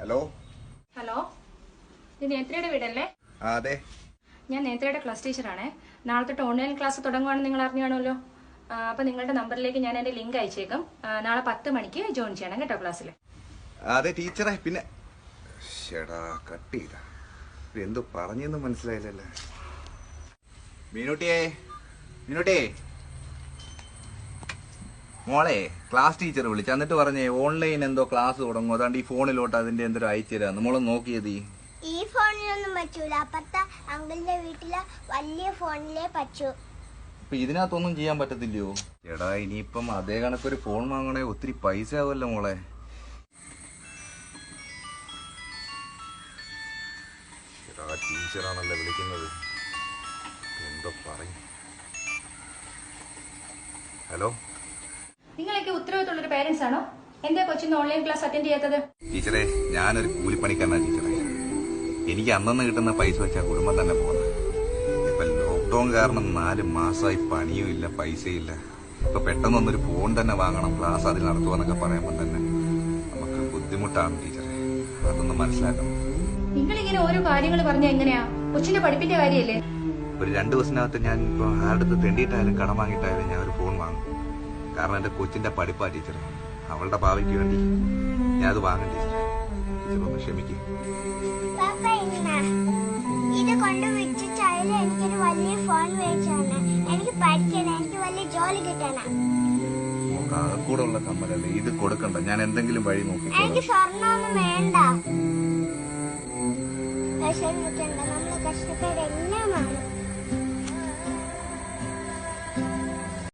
Hello hello, ഇത് നേത്രയുടെ വീടല്ലേ? അതെ, ഞാൻ നേത്രയുടെ ക്ലാസ് ടീച്ചറാണേ. നാളെ തൊട്ട് ഓൺലൈൻ ക്ലാസ് തുടങ്ങുവാണെന്ന് നിങ്ങൾ അറിഞ്ഞാണല്ലോ. അപ്പോൾ നിങ്ങളുടെ നമ്പറിലേക്ക് ഞാൻ എൻ്റെ ലിങ്ക് അയച്ചേക്കും. നാളെ 10 മണിക്ക് ജോയിൻ ചെയ്യണം കേട്ടോ ക്ലാസ്സിൽ. അതെ ടീച്ചറെ. പിന്നെ കട്ട് ചെയ്ത എന്തോ പറഞ്ഞെന്ന് മനസ്സിലായില്ലല്ലേ. മീനുട്ടിയേ മോളെ, ക്ലാസ് ടീച്ചർ വിളിച്ചു എന്നിട്ട് പറഞ്ഞേ ഓൺലൈൻ എന്തോ ക്ലാസ് തുടങ്ങും, അതാണ്ട് ഈ ഫോണിലോട്ട് അതിന്റെ എന്തൊരു അയച്ചു തരാം. നമ്മള് നോക്കിയത് ഈ ഫോണിലൊന്നും പറ്റൂല, അപ്പത്തെ അങ്കിളിന്റെ വീട്ടിലെ വലിയ ഫോണിലേ പറ്റൂ. ഇപ്പൊ ഇതിനകത്തൊന്നും ചെയ്യാൻ പറ്റത്തില്ലയോ? ചേടാ ഇനിയിപ്പം അതേ കണക്കൊരു ഫോൺ വാങ്ങണേ ഒത്തിരി പൈസ ആവുമല്ലോ മോളെ. ടീച്ചറാണല്ലോ വിളിക്കുന്നത്, എന്തോ പറയും. ഹലോ, നിങ്ങളൊക്കെ ഉത്തരവാദിത്തമുള്ളൊരു പേരൻസ് ആണോ? എന്താ കൊച്ചിന് ഓൺലൈൻ ക്ലാസ് അറ്റൻഡ് ചെയ്യാത്തത്? ടീച്ചറെ ഞാനൊരു കൂലിപ്പണിക്കാരനാ ടീച്ചറെ. എനിക്ക് അന്നന്ന് കിട്ടുന്ന പൈസ വെച്ചാ കുടുംബം തന്നെ പോകുന്നത്. ഇപ്പൊ ലോക്ക്ഡൌൺ കാരണം 4 മാസമായി പണിയും ഇല്ല, പൈസയില്ല. ഇപ്പൊ പെട്ടെന്നൊന്നൊരു ഫോൺ തന്നെ വാങ്ങണം, ക്ലാസ് അതിൽ നടത്തുവാന്നൊക്കെ പറയുമ്പോൾ തന്നെ നമുക്ക് ബുദ്ധിമുട്ടാണ് ടീച്ചറെ. അതൊന്ന് മനസ്സിലാക്കണം. നിങ്ങളിങ്ങനെ ഓരോ കാര്യങ്ങൾ പറഞ്ഞാൽ എങ്ങനെയാ? കൊച്ചിന്റെ പഠിപ്പിന്റെ കാര്യമല്ലേ? ഒരു 2 ദിവസത്തിനകത്ത് ഞാൻ ഇപ്പൊ ആരുടെ അടുത്ത് തെണ്ടിയിട്ടായാലും കടം വാങ്ങിയിട്ടായാലും ഞാൻ ഒരു ഫോൺ വാങ്ങും. കാരണം എന്റെ കൊച്ചിന്റെ പഠിപ്പാ ടീച്ചറെ, അവളുടെ ഭാവിക്ക് വേണ്ടി ഞാൻ അത് വാങ്ങും ടീച്ചറെ. ടീച്ചർ ഒന്ന് ക്ഷമിക്കും. ഇത് കൊണ്ട് വിറ്റിട്ടായാലും എനിക്കൊരു വലിയ ഫോൺ മേടിച്ചാണ്. എനിക്ക് പഠിക്കണം, എനിക്ക് വലിയ ജോലി കിട്ടണം. കൂടെ ഉള്ള കമ്മലല്ലേ ഇത് കൊടുക്കണ്ട, ഞാൻ എന്തെങ്കിലും വഴി നോക്കി. എനിക്ക് സ്വർണ്ണമൊന്നും വേണ്ട. വിഷമിക്കണ്ട, നമ്മള് കഷ്ടപ്പാട് എല്ലാം ആണ്.